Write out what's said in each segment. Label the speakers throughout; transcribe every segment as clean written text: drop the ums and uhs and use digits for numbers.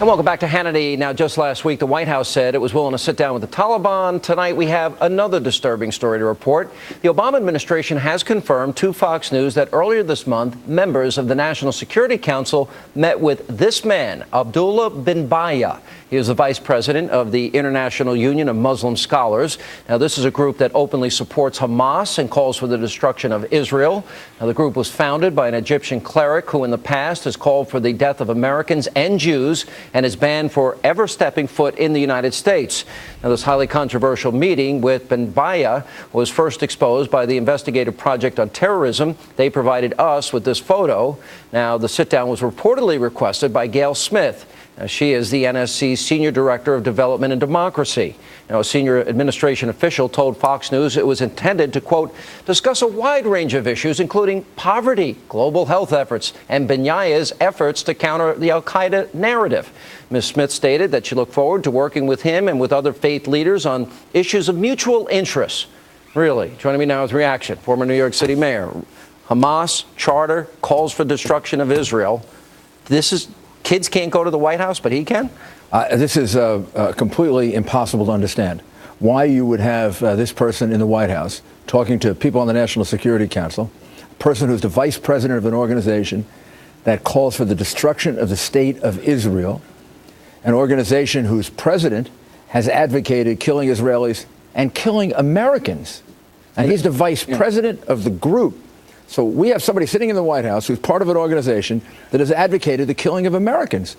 Speaker 1: And welcome back to Hannity. Now, just last week, the White House said it was willing to sit down with the Taliban. Tonight, we have another disturbing story to report. The Obama administration has confirmed to Fox News that earlier this month, members of the National Security Council met with this man, Abdullah bin Baya. He is the vice president of the International Union of Muslim Scholars. Now, this is a group that openly supports Hamas and calls for the destruction of Israel. Now, the group was founded by an Egyptian cleric who in the past has called for the death of Americans and Jews and is banned for ever stepping foot in the United States. Now, this highly controversial meeting with bin Baya was first exposed by the Investigative Project on Terrorism. They provided us with this photo. Now, the sit-down was reportedly requested by Gail Smith. Now, she is the NSC's Senior Director of Development and Democracy. Now, a senior administration official told Fox News it was intended to, quote, discuss a wide range of issues, including poverty, global health efforts, and bin Baya's efforts to counter the al-Qaeda narrative. Ms. Smith stated that she looked forward to working with him and with other faith leaders on issues of mutual interest. Really? Joining me now is reaction. Former New York City Mayor. Hamas charter calls for destruction of Israel. Kids can't go to the White House, but he can?
Speaker 2: This is completely impossible to understand. Why you would have this person in the White House talking to people on the National Security Council, a person who's the vice president of an organization that calls for the destruction of the state of Israel, an organization whose president has advocated killing Israelis and killing Americans. And he's the vice president of the group. So we have somebody sitting in the White House who's part of an organization that has advocated the killing of Americans.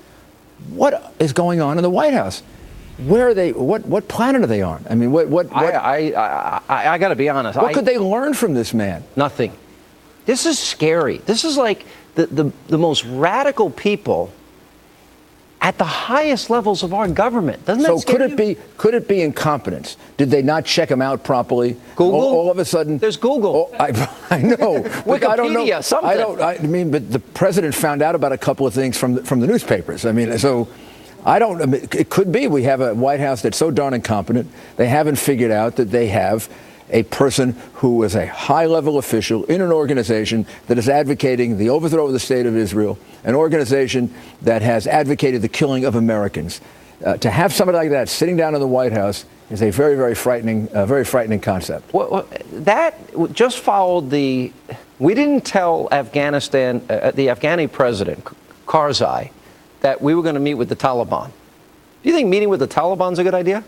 Speaker 2: What is going on in the White House? Where are they? What planet are they on? I mean,
Speaker 1: I got to be honest.
Speaker 2: What could they learn from this man?
Speaker 1: Nothing. This is scary. This is like the most radical people at the highest levels of our government. Doesn't that scare you?
Speaker 2: Could it be incompetence? Did they not check him out properly?
Speaker 1: Google?
Speaker 2: All of a sudden,
Speaker 1: there's Google.
Speaker 2: I know.
Speaker 1: Wikipedia,
Speaker 2: I don't know.
Speaker 1: something.
Speaker 2: I mean, but the president found out about a couple of things from the newspapers. I mean, so it could be we have a White House that's so darn incompetent. They haven't figured out that they have a person who is a high-level official in an organization that is advocating the overthrow of the state of Israel, an organization that has advocated the killing of Americans. To have somebody like that sitting down in the White House is a very, very frightening concept.
Speaker 1: Well, that just followed we didn't tell Afghanistan, the Afghani president, Karzai, that we were going to meet with the Taliban. Do you think meeting with the Taliban is a good idea?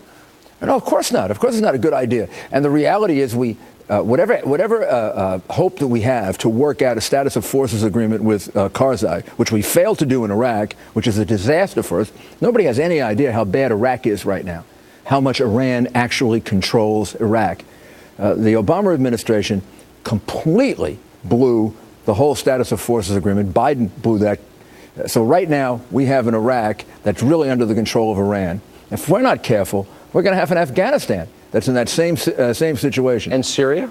Speaker 2: No, of course not. Of course it's not a good idea. And the reality is whatever hope that we have to work out a status of forces agreement with Karzai, which we failed to do in Iraq, which is a disaster for us. Nobody has any idea how bad Iraq is right now, how much Iran actually controls Iraq. The Obama administration completely blew the whole status of forces agreement. Biden blew that. So right now we have an Iraq that's really under the control of Iran. If we're not careful, we're going to have an Afghanistan that's in that same situation.
Speaker 1: And Syria?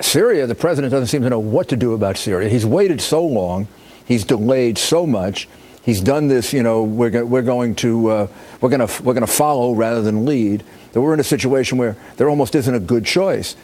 Speaker 2: Syria, the president doesn't seem to know what to do about Syria. He's waited so long. He's delayed so much. He's done this, we're going to follow rather than lead. That we're in a situation where there almost isn't a good choice.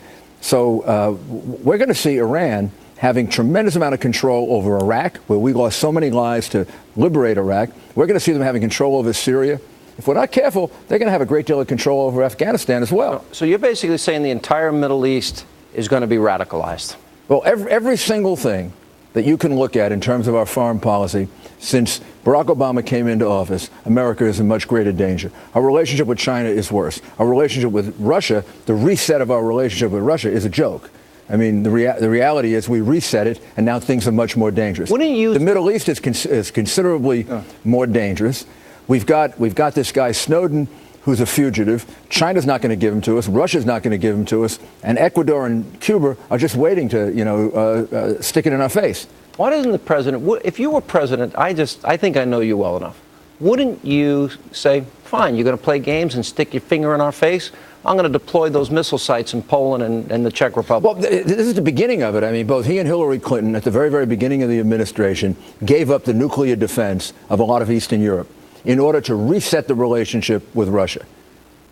Speaker 2: So we're going to see Iran having tremendous amount of control over Iraq, where we lost so many lives to liberate Iraq. We're going to see them having control over Syria. If we're not careful, they're going to have a great deal of control over Afghanistan as well.
Speaker 1: So you're basically saying the entire Middle East is going to be radicalized?
Speaker 2: Well, every single thing that you can look at in terms of our foreign policy, since Barack Obama came into office, America is in much greater danger. Our relationship with China is worse. Our relationship with Russia, the reset of our relationship with Russia is a joke. I mean, the reality is we reset it, and now things are much more dangerous. The Middle East is considerably more dangerous. We've got this guy Snowden, who's a fugitive. China's not going to give him to us. Russia's not going to give him to us. And Ecuador and Cuba are just waiting to, stick it in our face.
Speaker 1: Why doesn't the president, if you were president, I think I know you well enough. Wouldn't you say, fine, you're going to play games and stick your finger in our face? I'm going to deploy those missile sites in Poland and the Czech Republic.
Speaker 2: Well, this is the beginning of it. I mean, both he and Hillary Clinton, at the very, very beginning of the administration, gave up the nuclear defense of a lot of Eastern Europe in order to reset the relationship with Russia.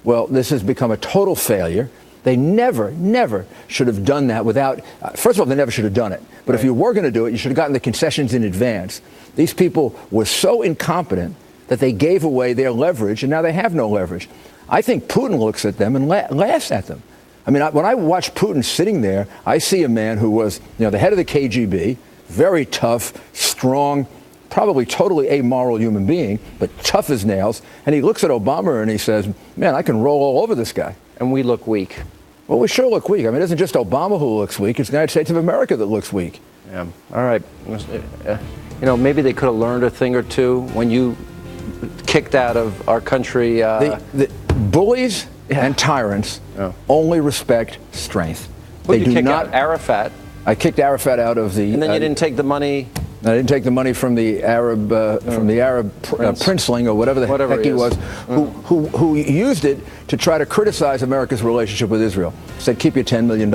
Speaker 2: Well, this has become a total failure. They never should have done that without, first of all, they never should have done it. But if you were going to do it, you should have gotten the concessions in advance. These people were so incompetent that they gave away their leverage and now they have no leverage. I think Putin looks at them and laughs at them. I mean, when I watch Putin sitting there, I see a man who was, the head of the KGB, very tough, strong, probably totally amoral human being, but tough as nails. And he looks at Obama and he says, man, I can roll all over this guy.
Speaker 1: And we look weak.
Speaker 2: Well, we sure look weak. I mean, it isn't just Obama who looks weak. It's the United States of America that looks weak.
Speaker 1: Yeah. All right. Maybe they could have learned a thing or two when you kicked out of our country.
Speaker 2: The bullies and tyrants only respect strength.
Speaker 1: Who did you kick out? Arafat.
Speaker 2: I kicked Arafat out of the.
Speaker 1: And then you didn't take the money.
Speaker 2: I didn't take the money from the Arab princeling or whatever the heck he was, who used it to try to criticize America's relationship with Israel. Said, keep your $10 million.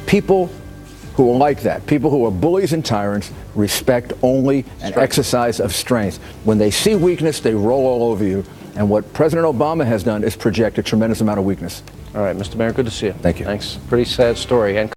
Speaker 2: People who are like that, people who are bullies and tyrants, respect only an exercise of strength. When they see weakness, they roll all over you. And what President Obama has done is project a tremendous amount of weakness.
Speaker 1: All right, Mr. Mayor, good to see you.
Speaker 2: Thank you.
Speaker 1: Thanks. Pretty sad story. And